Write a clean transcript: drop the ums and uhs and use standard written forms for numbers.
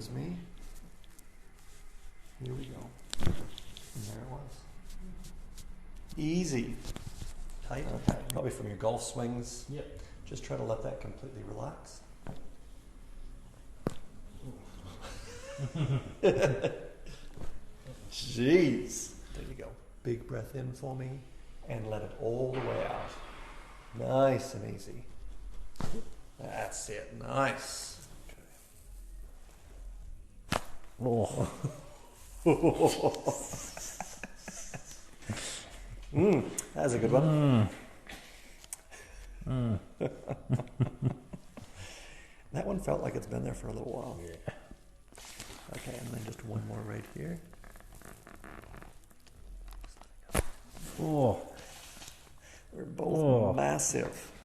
towards me. Here we go. And there it was. Easy. Tight. Okay, probably from your golf swings. Yep. Just try to let that completely relax. Jeez. There you go. Big breath in for me and let it all the way out. Nice and easy. That's it. Nice. Oh. That was a good one. That one felt like it's been there for a little while. Yeah. Okay, and then just one more right here. Oh. They're both massive.